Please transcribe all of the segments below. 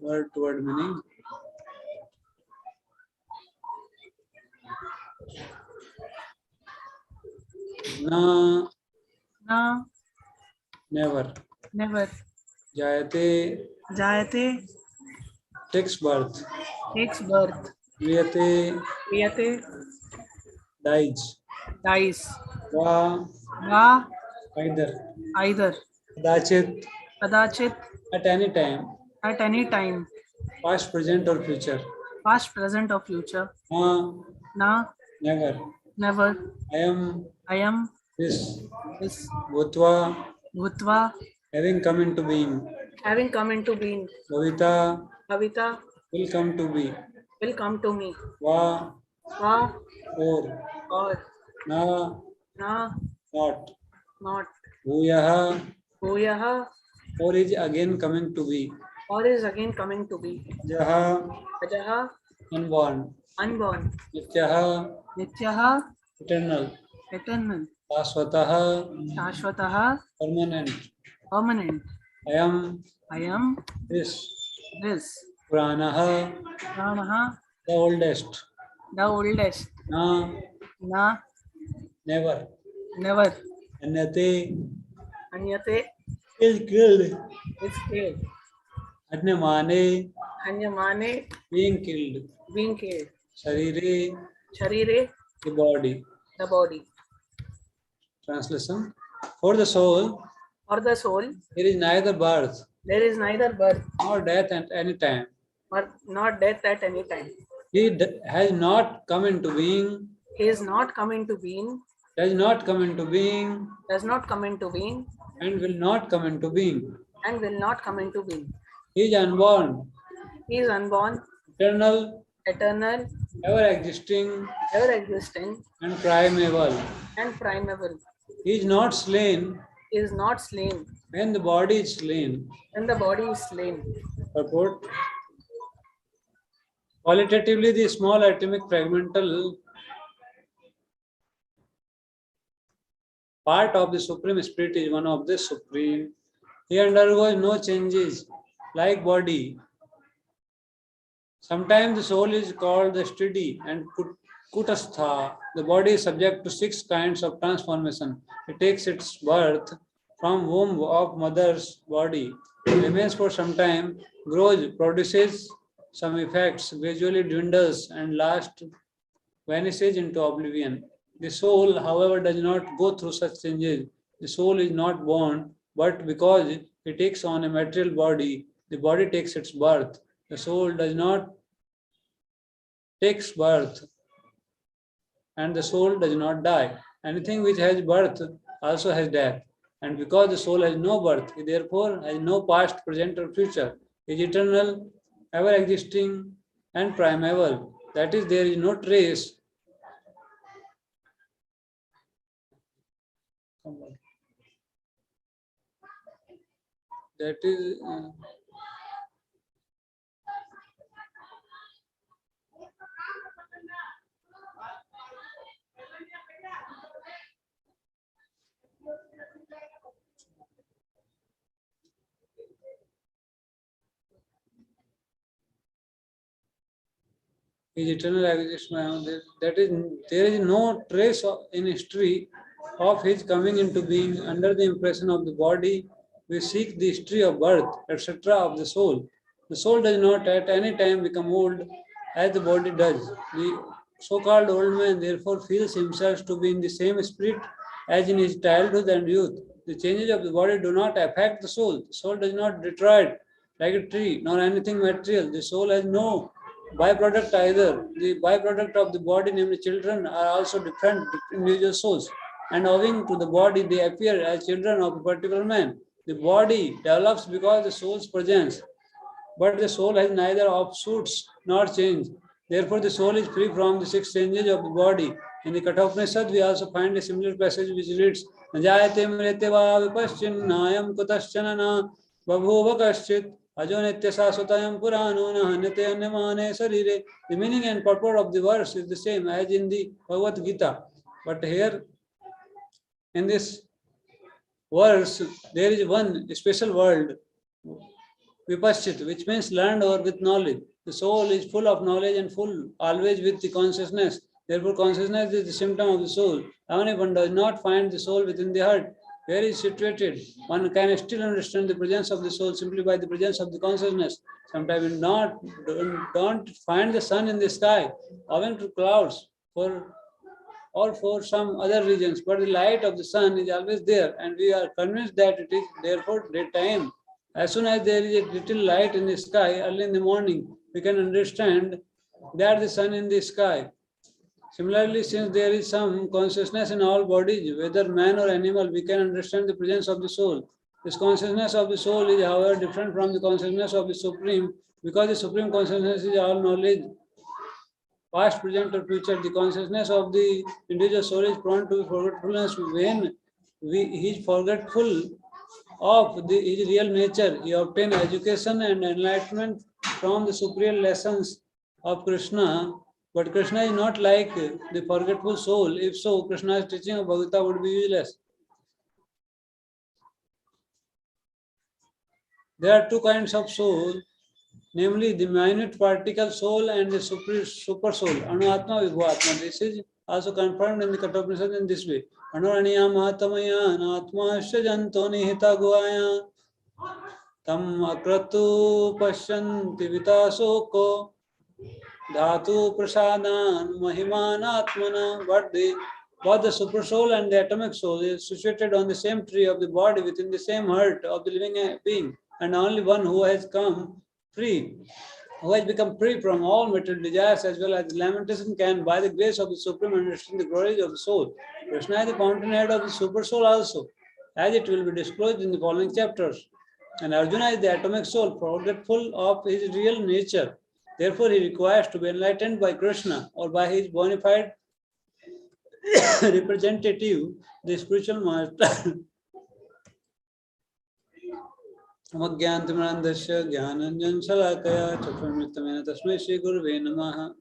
word to word meaning. Na, na, never. never. Jayate, Jayate, takes birth. takes birth. Kriyate, Kriyate, dies. dies. Va, Va, either. either. Kadachit, Kadachit, at any time, at any time. past, present or future. Past, present or future. Na, Na, never. never. I am I am this. this. Bhutva, Bhutva, having come into being. having come into being. Bhavita, Kavita will come to be. will come to me. Va, Va, or. or. Na, Na, not. not. Bhuyaha, Bhuyaha, or is again coming to be. or is again coming to be. Jaha, Ajaha, unborn. unborn. Nityaha, Nityaha, eternal. eternal. Shashvataha, Shashvataha, permanent. permanent. I am I am this. this. Pranaha, Pranaha, the oldest. the oldest. Na, Na, never. never. Anyate, Anyate is killed. is killed. Anyamane, Anyamane, being killed. being killed. Sharire, Sharire, the body. the body. Translation. For the soul, For the soul, there is neither birth there is neither birth nor death at any time. or not death at any time. He has not come into being, He is not come into being, does not come into being, does not come into being, and will not come into being. and will not come into being. He is unborn, He is unborn, eternal, eternal, ever existing, ever existing, and primeval. and primeval. He is not slain He is not slain when the body is slain. when the body is slain. Purport. Qualitatively, the small atomic fragmental part of the Supreme Spirit is one of the Supreme. He undergoes no changes like body. Sometimes the soul is called the steady and kutastha. The body is subject to 6 kinds of transformation. It takes its birth from womb of mother's body, remains for some time, grows, produces some effects, gradually dwindles, and last vanishes into oblivion. The soul, however, does not go through such changes. The soul is not born, but because it takes on a material body, the body takes its birth. The soul does not takes birth, and the soul does not die. Anything which has birth also has death. And because the soul has no birth, it therefore has no past, present, or future. It is eternal, ever existing, and primeval. That is, there is no trace. That is. Is eternal existence. That is, there is no trace in history of his coming into being under the impression of the body. We seek the history of birth, etc., of the soul. The soul does not at any time become old as the body does. The so-called old man therefore feels himself to be in the same spirit as in his childhood and youth. The changes of the body do not affect the soul. The soul does not deteriorate like a tree, nor anything material. The soul has no byproduct either. The byproduct of the body, namely children, are also different individual souls. And owing to the body, they appear as children of a particular man. The body develops because the soul's presence, but the soul has neither offshoots nor change. Therefore, the soul is free from the 6 changes of the body. In the Kathopanishad, we also find a similar passage which reads, Najayate mrete va vipaschinayam kutaschana na babhuva kaschit ajo nitya sasvatayam purano na hanyate anyamane sarire. The meaning and purport of the verse is the same as in the Bhagavad Gita. But here, in this verse, there is one special word vipaschit, which means learned or with knowledge. The soul is full of knowledge and full always with the consciousness. Therefore, consciousness is the symptom of the soul. Even if one does not find the soul within the heart, where it is situated, one can still understand the presence of the soul simply by the presence of the consciousness. Sometimes we don't find the sun in the sky, owing to clouds, or for some other reasons, but the light of the sun is always there, and we are convinced that it is therefore daytime. As soon as there is a little light in the sky early in the morning, we can understand that the sun in the sky. Similarly, since there is some consciousness in all bodies, whether man or animal, we can understand the presence of the soul. This consciousness of the soul is, however, different from the consciousness of the Supreme, because the Supreme Consciousness is all knowledge, past, present, or future. The consciousness of the individual soul is prone to forgetfulness when he is forgetful of his real nature. He obtains education and enlightenment from the superior lessons of Krishna. But Krishna is not like the forgetful soul. If so, Krishna's teaching of Bhagavad would be useless. There are two kinds of soul, namely the minute particle soul and the super soul, Anuatma Vibhuatma. This is also confirmed in the Kathopanishad in this way. Anuraniya Mahatamaya Anatma Shajanto Nihita Guaya Tam Akratu Pashyanti Vitasoko Dhatu Prasadan Mahimanatmana. Both the super soul and the atomic soul is situated on the same tree of the body within the same heart of the living being, and only one who has come free, who has become free from all material desires as well as lamentation, can, by the grace of the Supreme, understand the glories of the soul. Krishna is the fountainhead of the super soul also, as it will be disclosed in the following chapters. And Arjuna is the atomic soul, forgetful of his real nature. Therefore, he requires to be enlightened by Krishna or by his bona fide representative, the spiritual master. Amagyantimanandasya Jnananjan Salakaya Chaturmittamena Tasmai Shri Gurave Namaha.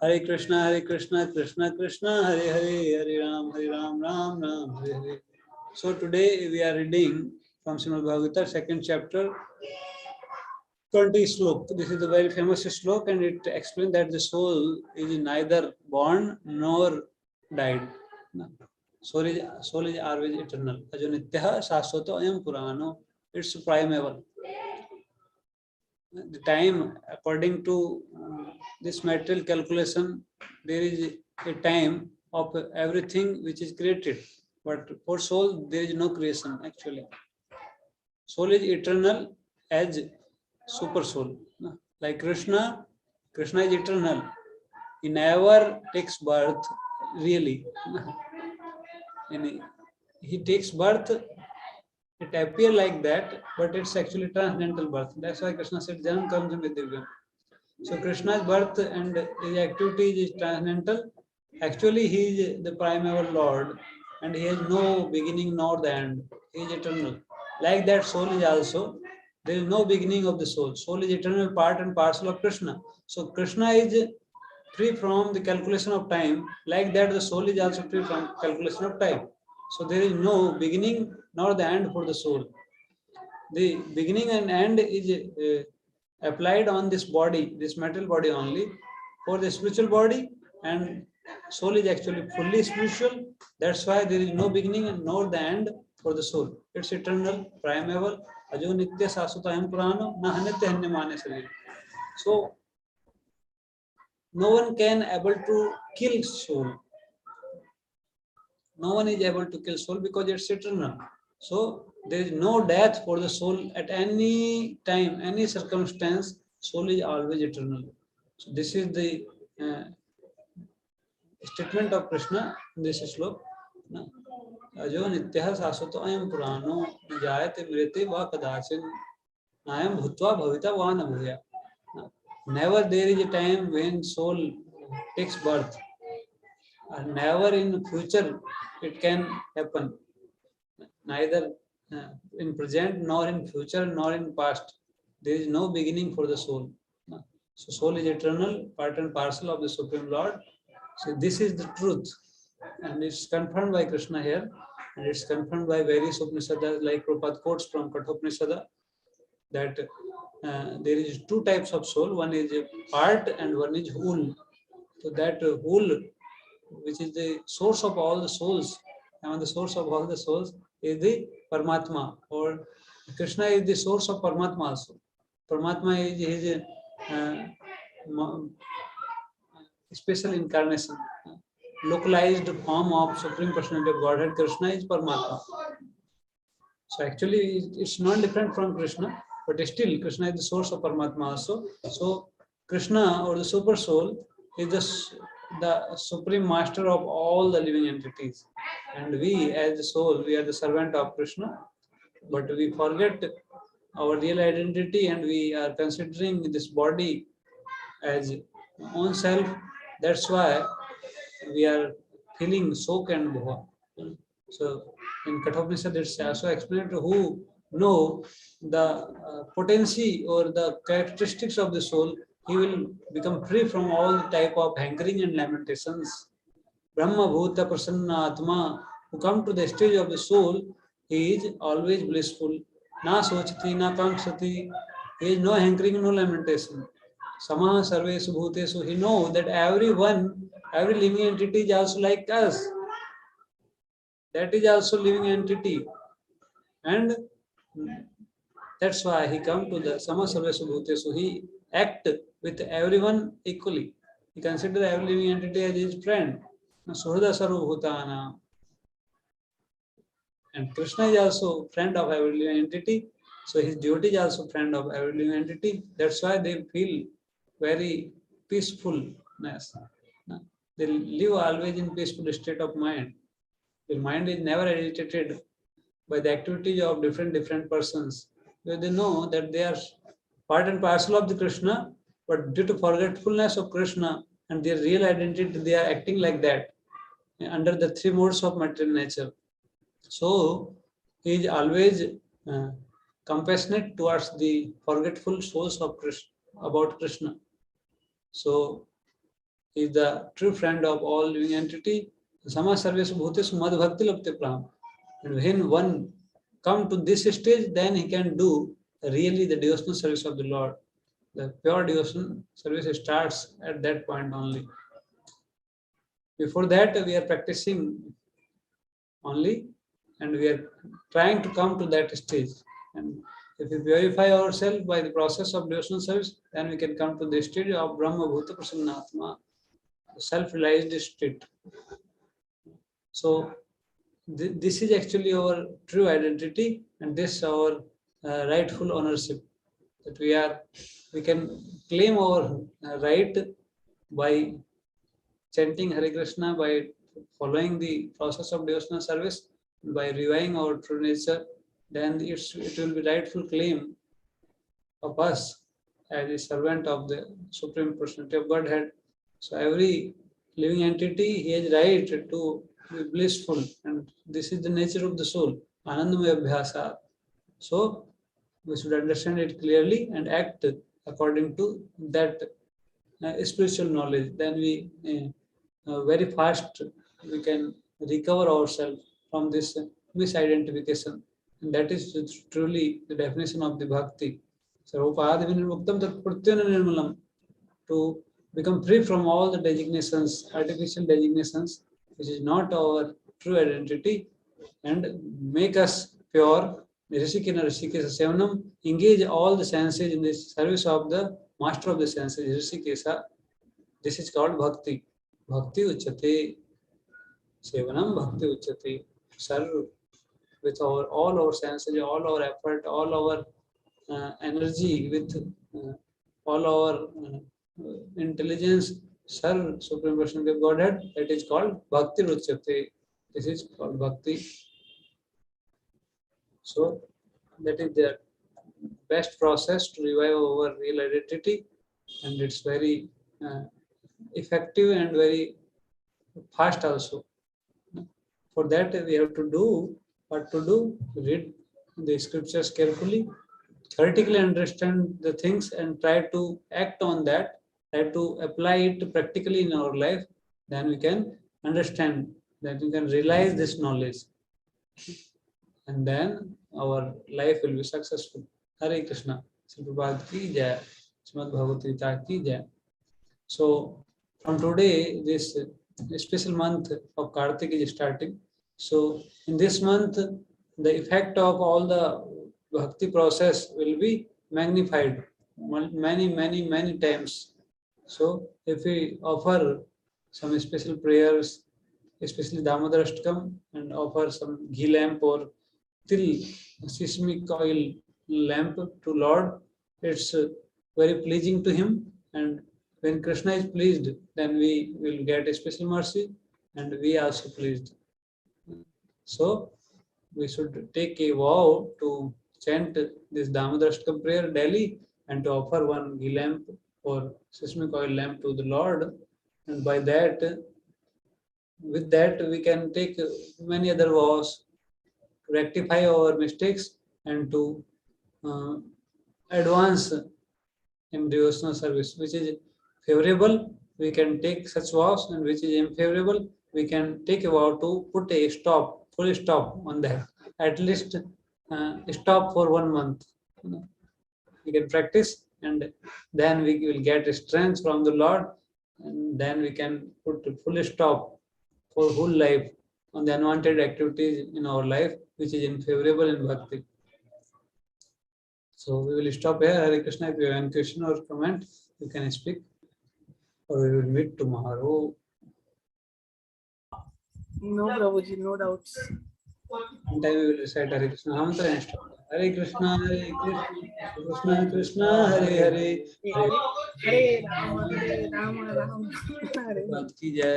Hare Krishna, Krishna Krishna, Hare Hare, Hare Ram, Ram Ram, Hare Hare. So today we are reading from Srimad Bhagavatam, second chapter, 20 slok. This is a very famous slok, and it explains that the soul is neither born nor died. Soul is always eternal. Ajo nityaha shashvato ayam purano. It's primeval. The time, according to this material calculation, there is a time of everything which is created. But for soul, there is no creation actually. Soul is eternal as super soul. Like Krishna is eternal. He never takes birth really. He takes birth, it appears like that, but it's actually transcendental birth. That's why Krishna said, Janam Karam Divyam. So Krishna's birth and his activity is transcendental. Actually, he is the primeval Lord, and he has no beginning nor the end. He is eternal. Like that, soul is also, there is no beginning of the soul. Soul is eternal, part and parcel of Krishna. So Krishna is free from the calculation of time. Like that, the soul is also free from calculation of time. So there is no beginning nor the end for the soul. The beginning and end is applied on this body, this material body only. For the spiritual body, and soul is actually fully spiritual. That's why there is no beginning and nor the end for the soul. It's eternal, primeval, ajo nitya sasutayam purano, na hanitya hanyamane sarira. So no one can able to kill soul. No one is able to kill soul because it's eternal. So there is no death for the soul at any time, any circumstance. Soul is always eternal. So this is the statement of Krishna in this slok. Ajo nityaha sasato ayam purano jayate mrite va kadachin ayam bhutva bhavita va na bhuya. Never there is a time when soul takes birth. And never in future it can happen. Neither in present nor in future nor in past. There is no beginning for the soul. So soul is eternal, part and parcel of the Supreme Lord. So this is the truth. And it's confirmed by Krishna here. And it's confirmed by various Upanishads like Prabhupada quotes from Kathopanishad. that there is two types of soul. One is a part and one is whole. So that whole, which is the source of all the souls, and the source of all the souls is the Paramatma, or Krishna is the source of Paramatma also. Paramatma is his special incarnation, localized form of Supreme Personality of Godhead. Krishna is Paramatma. So actually, it's not different from Krishna, but still Krishna is the source of Paramatma also. So Krishna, or the Super Soul, is the supreme master of all the living entities, and we, as the soul, we are the servant of Krishna. But we forget our real identity, and we are considering this body as own self. That's why we are feeling shock and bhava. So in Kathopanishad, it's also explained who know the potency or the characteristics of the soul, he will become free from all type of hankering and lamentations. Brahma Bhuta Prasanna Atma, who come to the stage of the soul, he is always blissful. Na sochati, na kankshati, he is no hankering, no lamentation. Samaha Sarvesu Bhutesu, he knows that everyone, every living entity is also like us. That is also living entity. And that's why he come to the Sama Sarvesu Bhutesu. He act with everyone equally. He consider every living entity as his friend. Suhrada Sarva Bhutana. And Krishna is also friend of every living entity. So his devotee is also friend of every living entity. That's why they feel very peacefulness. They live always in peaceful state of mind. Their mind is never agitated by the activities of different persons. Because they know that they are part and parcel of the Krishna, but due to forgetfulness of Krishna and their real identity, they are acting like that under the three modes of material nature. So he is always compassionate towards the forgetful souls of Krishna, about Krishna. So he is the true friend of all living entity. Sama sarvesu bhutesu mad bhakti lapte pram. And when one come to this stage, then he can do really the devotional service of the Lord. The pure devotion service starts at that point only. Before that, we are practicing only, and we are trying to come to that stage. And if we purify ourselves by the process of devotional service, then we can come to the stage of Brahma Bhuta Prasannatma, self-realized state. So this is actually our true identity, and this our rightful ownership, that we can claim our right by chanting Hare Krishna, by following the process of devotional service, by reviving our true nature. Then it will be rightful claim of us as a servant of the Supreme Personality of Godhead. So every living entity, he has right to be blissful, and this is the nature of the soul, Anandamaya Abhyasa. So we should understand it clearly and act according to that spiritual knowledge. Then we very fast we can recover ourselves from this misidentification, and that is truly the definition of the bhakti. Sarvopadi vinirmuktam tat pratyana nirmalam, to become free from all the designations, artificial designations, which is not our true identity, and make us pure. Rishikena Rishikesa Sevanam, engage all the senses in the service of the master of the senses, Rishikesa. This is called bhakti. Bhakti uchate, Sevanam bhakti uchate. Serve with all our senses, all our effort, all our energy, with all our intelligence, serve Supreme Personality of Godhead. That is called bhakti ruchate. This is called bhakti. So that is the best process to revive our real identity, and it's very effective and very fast also. For that, we have to do what to do: read the scriptures carefully, theoretically understand the things, and try to act on that, try to apply it practically in our life. Then we can understand, that we can realize this knowledge, and then our life will be successful. Hare Krishna. Shri Prabhupada ki jai. Srimad Bhagavad Gita ki jai. So from today, this special month of Kartik is starting. So in this month, the effect of all the bhakti process will be magnified many times. So if we offer some special prayers, especially Damodar Ashtakam, and offer some ghee lamp or till sesame oil lamp to Lord, it's very pleasing to him. And when Krishna is pleased, then we will get a special mercy, and we also pleased. So we should take a vow to chant this Damodar Ashtakam prayer daily and to offer one ghee lamp or sesame oil lamp to the Lord. And by that, with that, we can take many other vows to rectify our mistakes and to uh, advance in devotional service, which is favorable, we can take such vows, and which is unfavorable, we can take a vow to put a stop, full stop on that. At least stop for 1 month. We can practice, and then we will get strength from the Lord, and then we can put a full stop for whole life on the unwanted activities in our life, which is unfavorable in bhakti. So we will stop here. Hare Krishna. If you have any question or comment, you can speak, or we will meet tomorrow. No, Prabhuji, no doubts. And then we will recite Hare Krishna mantra and stop. Hare Krishna, Krishna Krishna, Hare Hare, Hare Rama, Rama Rama, Hare Bhagavad ki jai.